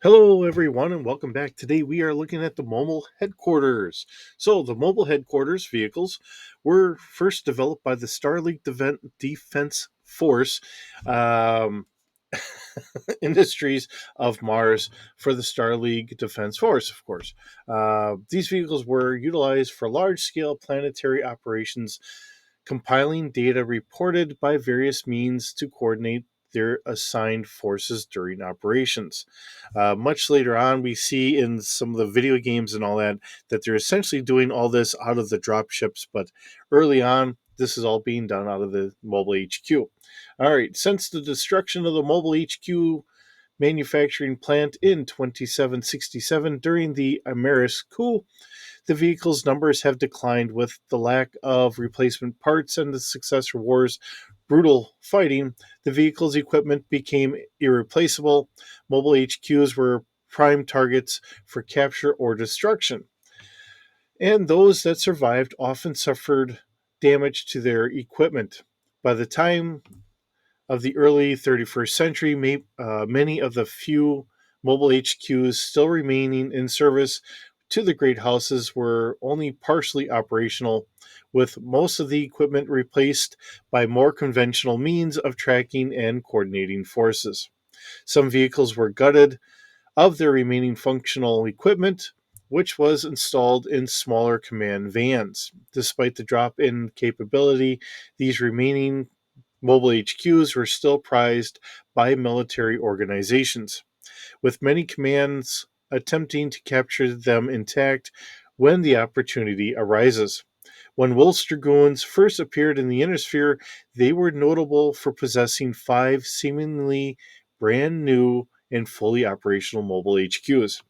Hello, everyone, and welcome back. Today we are looking at the mobile headquarters. So, the mobile headquarters vehicles were first developed by the Starlink Defense Force um, Industries of Mars for the Starlink Defense Force, of course. These vehicles were utilized for large scale planetary operations, compiling data reported by various means to coordinate their assigned forces during operations. Much later on, we see in some of the video games and all that they're essentially doing all this out of the drop ships, but early on, this is all being done out of the mobile HQ. All right, since the destruction of the mobile HQ manufacturing plant in 2767 during the Ameris coup, the vehicle's numbers have declined with the lack of replacement parts and the successor war's brutal fighting. The vehicle's equipment became irreplaceable. Mobile HQs were prime targets for capture or destruction, and those that survived often suffered damage to their equipment. By the time of the early 31st century, many of the few mobile HQs still remaining in service to the great houses were only partially operational, with most of the equipment replaced by more conventional means of tracking and coordinating forces. Some vehicles were gutted of their remaining functional equipment, which was installed in smaller command vans. Despite the drop in capability, these remaining mobile HQs were still prized by military organizations, with many commands attempting to capture them intact when the opportunity arises. When Wills Dragoons first appeared in the Innisphere, they were notable for possessing five seemingly brand new and fully operational mobile HQs.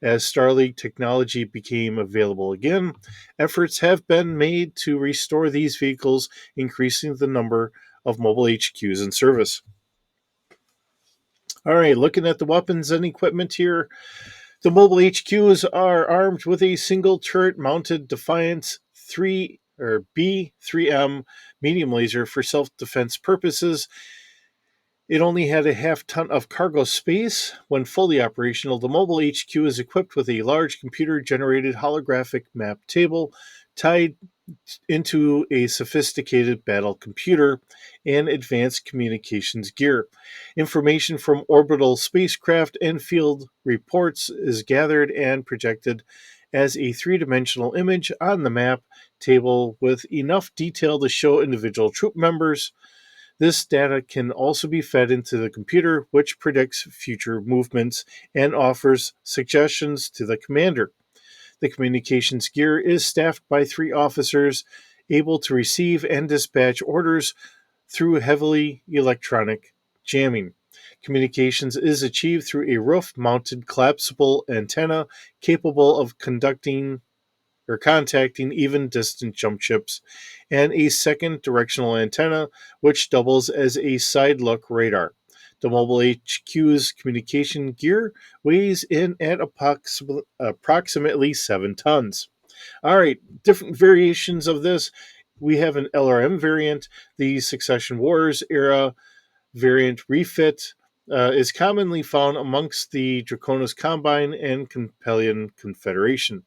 As Starlink technology became available again, efforts have been made to restore these vehicles, increasing the number of mobile HQs in service. All right, looking at the weapons and equipment here, the mobile HQs are armed with a single turret mounted Defiance 3 or B3M medium laser for self defense purposes. It only had a half ton of cargo space. When fully operational, the mobile HQ is equipped with a large computer generated holographic map table tied into a sophisticated battle computer and advanced communications gear. Information from orbital spacecraft and field reports is gathered and projected as a three-dimensional image on the map table with enough detail to show individual troop members. This data can also be fed into the computer, which predicts future movements and offers suggestions to the commander. The communications gear is staffed by three officers able to receive and dispatch orders through heavily electronic jamming. Communications is achieved through a roof mounted collapsible antenna capable of conducting or contacting even distant jump ships, and a second directional antenna which doubles as a side look radar. The mobile HQ's communication gear weighs in at approximately 7 tons. All right, different variations of this. We have an LRM variant, the Succession Wars era variant refit. Is commonly found amongst the Draconis Combine and Compellion Confederation.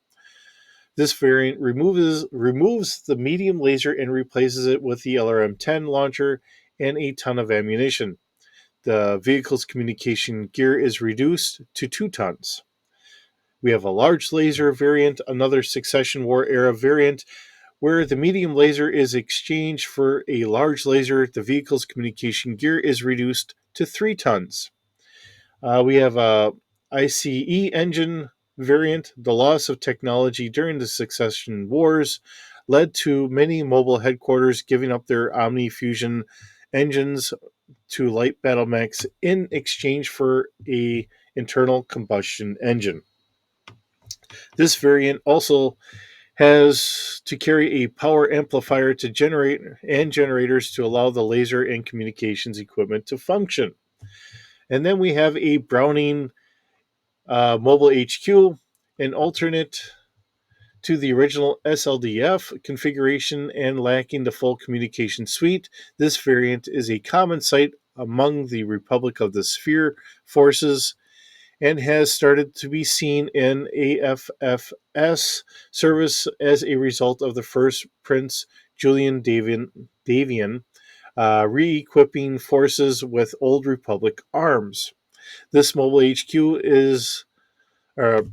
This variant removes the medium laser and replaces it with the LRM-10 launcher and a ton of ammunition. The vehicle's communication gear is reduced to 2 tons. We have a large laser variant, another Succession War era variant, where the medium laser is exchanged for a large laser. The vehicle's communication gear is reduced to 3 tons. We have a ICE engine variant. The loss of technology during the Succession Wars led to many mobile headquarters giving up their Omni Fusion engines to light battle mechs in exchange for a internal combustion engine. This variant also has to carry a power amplifier to generate and generators to allow the laser and communications equipment to function. And then we have a Browning mobile HQ, an alternate to the original SLDF configuration and lacking the full communication suite. This variant is a common sight among the Republic of the Sphere forces and has started to be seen in AFFS service as a result of the first Prince Julian Davian re equipping forces with Old Republic arms. This mobile HQ is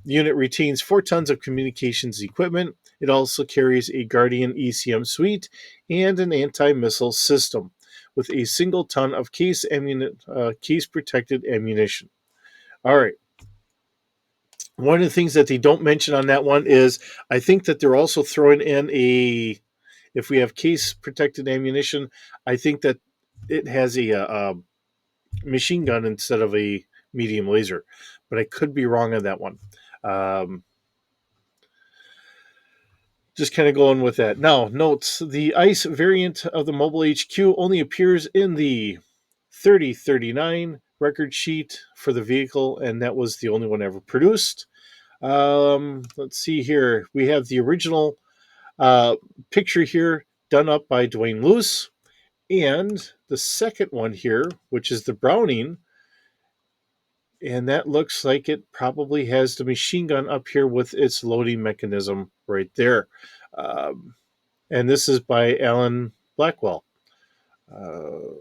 unit retains 4 tons of communications equipment. It also carries a Guardian ECM suite and an anti-missile system with a single ton of case protected ammunition. All right. One of the things that they don't mention on that one is I think that they're also throwing in if we have case protected ammunition, I think that it has a machine gun instead of a medium laser, but I could be wrong on that one. Um, just kind of going with that. Now, notes the ICE variant of the Mobile HQ only appears in the 3039 record sheet for the vehicle, and that was the only one ever produced. Let's see here. We have the original uh, picture here done up by Dwayne Lewis, and the second one here, which is the Browning, and that looks like it probably has the machine gun up here with its loading mechanism right there. Um, and this is by Alan Blackwell. Uh,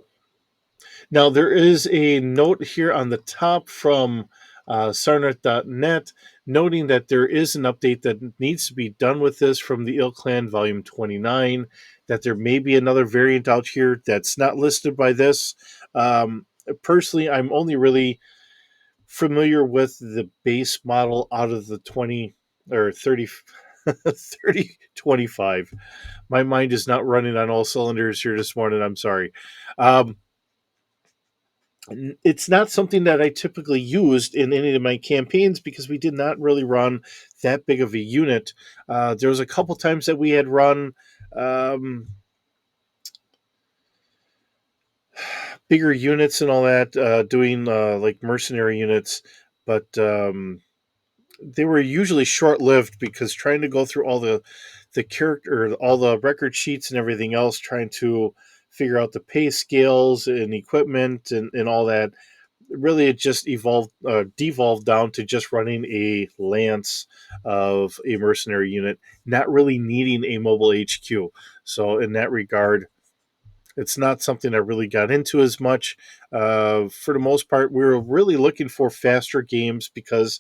Now, there is a note here on the top from Sarnat.net noting that there is an update that needs to be done with this from the Ill Clan Volume 29, that there may be another variant out here that's not listed by this. Personally, I'm only really familiar with the base model out of the 20 or 30, 3025. My mind is not running on all cylinders here this morning. I'm sorry. Um, it's not something that I typically used in any of my campaigns because we did not really run that big of a unit. There was a couple times that we had run um, bigger units and all that, doing like mercenary units, but they were usually short lived because trying to go through the character, all the record sheets and everything else, trying to figure out the pay scales and equipment and all that. Really, it just devolved down to just running a lance of a mercenary unit, not really needing a mobile HQ. So in that regard, it's not something I really got into as much. For the most part, we were really looking for faster games because,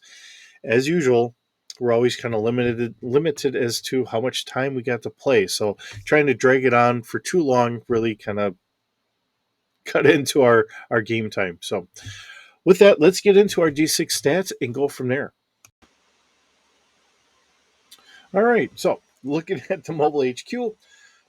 as usual, we're always kind of limited as to how much time we got to play. So trying to drag it on for too long really kind of cut into our game time. So with that, let's get into our D6 stats and go from there. All right, so looking at the mobile HQ,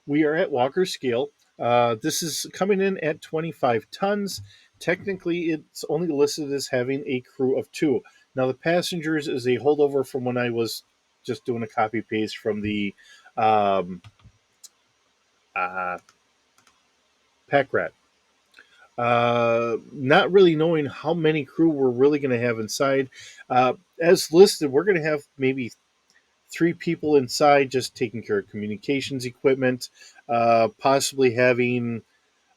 we are at Walker scale. This is coming in at 25 tons. Technically, it's only listed as having a crew of 2. Now, the passengers is a holdover from when I was just doing a copy paste from the um, uh, Pack Rat. Not really knowing how many crew we're really going to have inside. As listed, we're going to have maybe 3 people inside just taking care of communications equipment, possibly having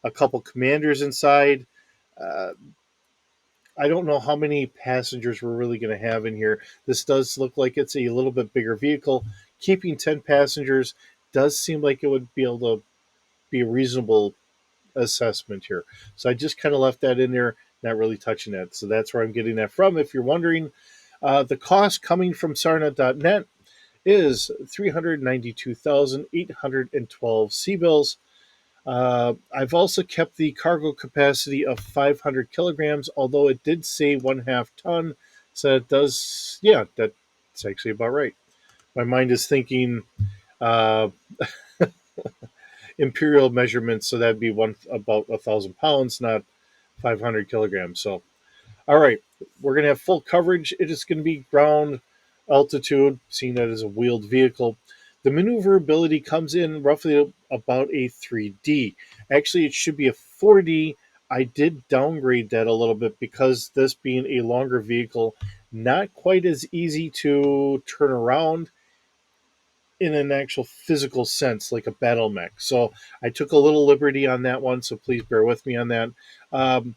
a couple commanders inside. Uh, I don't know how many passengers we're really going to have in here. This does look like it's a little bit bigger vehicle. Keeping 10 passengers does seem like it would be able to be a reasonable assessment here. So I just kind of left that in there, not really touching that. So that's where I'm getting that from. If you're wondering, the cost coming from Sarna.net is 392,812 C-bills. I've also kept the cargo capacity of 500 kilograms, although it did say 1/2 ton. So it does, yeah, that's actually about right. My mind is thinking uh, imperial measurements, so that'd be about 1,000 pounds, not 500 kilograms. So all right, we're going to have full coverage. It is going to be ground altitude, seeing that as a wheeled vehicle. The maneuverability comes in roughly about a 3D. Actually, it should be a 4D. I did downgrade that a little bit because this being a longer vehicle, not quite as easy to turn around in an actual physical sense, like a battle mech. So I took a little liberty on that one, so please bear with me on that. Um,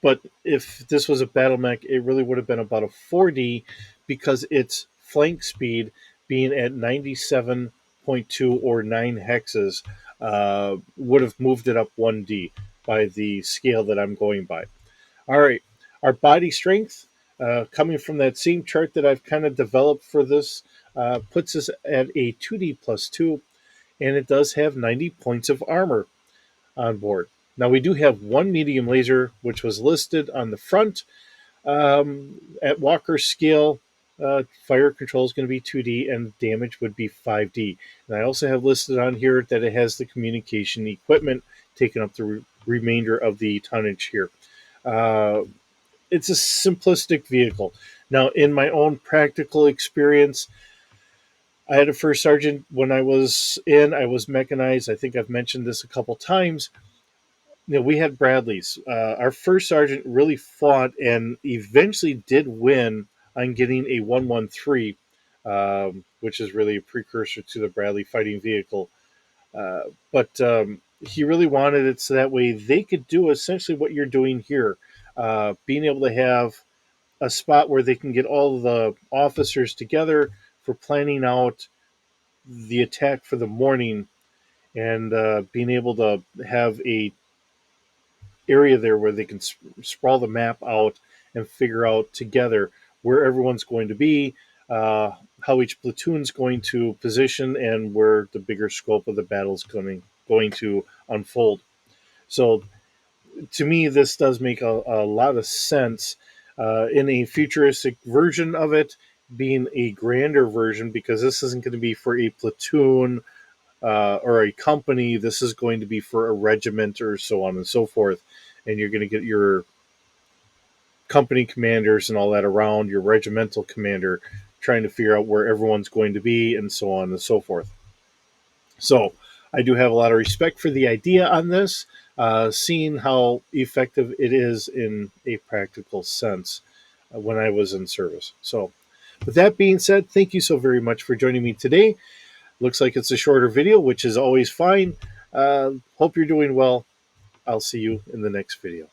But if this was a battle mech, it really would have been about a 4D because its flank speed being at 97.2 or 9 hexes would have moved it up 1D by the scale that I'm going by. All right, our body strength, coming from that same chart that I've kind of developed for this, puts us at a 2D plus 2, and it does have 90 points of armor on board. Now, we do have one medium laser, which was listed on the front. At Walker's scale, fire control is going to be 2D and damage would be 5D. And I also have listed on here that it has the communication equipment taking up the remainder of the tonnage here. Uh, it's a simplistic vehicle. Now, in my own practical experience, I had a first sergeant when I was in. I was mechanized. I think I've mentioned this a couple times. We had Bradleys. Our first sergeant really fought and eventually did win on getting a 113, which is really a precursor to the Bradley fighting vehicle. But he really wanted it so that way they could do essentially what you're doing here, being able to have a spot where they can get all the officers together for planning out the attack for the morning and being able to have a area there where they can sprawl the map out and figure out together where everyone's going to be, uh, how each platoon's going to position, and where the bigger scope of the battle is going to unfold. So, to me, this does make a lot of sense in a futuristic version of it being a grander version because this isn't going to be for a platoon or a company. This is going to be for a regiment or so on and so forth. And you're going to get your company commanders and all that around, your regimental commander trying to figure out where everyone's going to be and so on and so forth. So I do have a lot of respect for the idea on this, seeing how effective it is in a practical sense when I was in service. So, with that being said, thank you so very much for joining me today. Looks like it's a shorter video, which is always fine. Hope you're doing well. I'll see you in the next video.